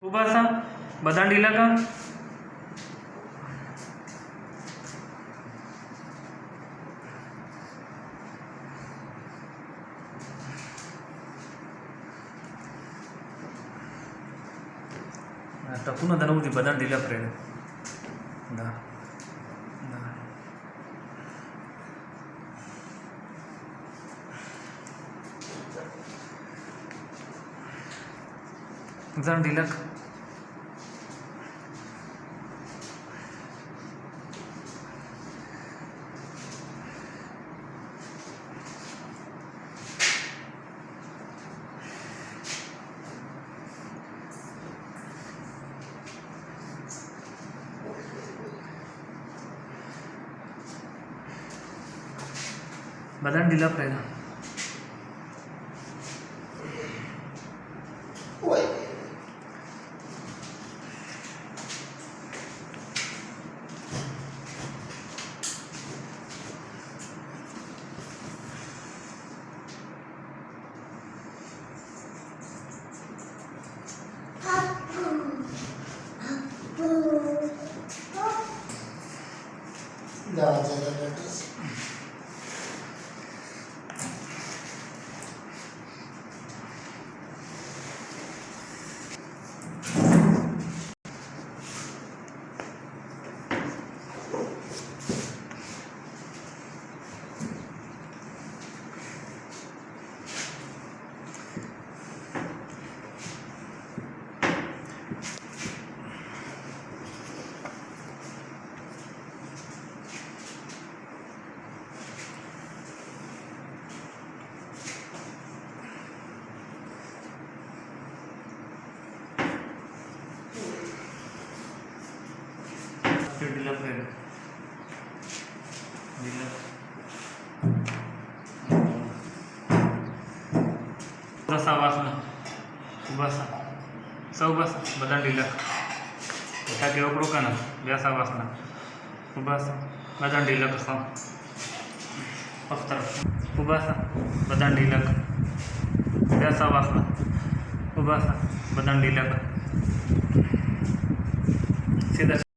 उभा असा, बदान ढीला का. टपून धन होती बदान ढीला फ्रेंड. जण ढिलक. बदान ढिला पाहिजे. ढिला फ्रेंड. थोडासा वासना उभासा सौबासा बदान ढिला. त्या केवळ रोकाना व्यासा वासना उभासा बदान ढिला कसा पस्तर उभासा बदान ढिला व्यासा वासना उभासा बदान ढिला सीधा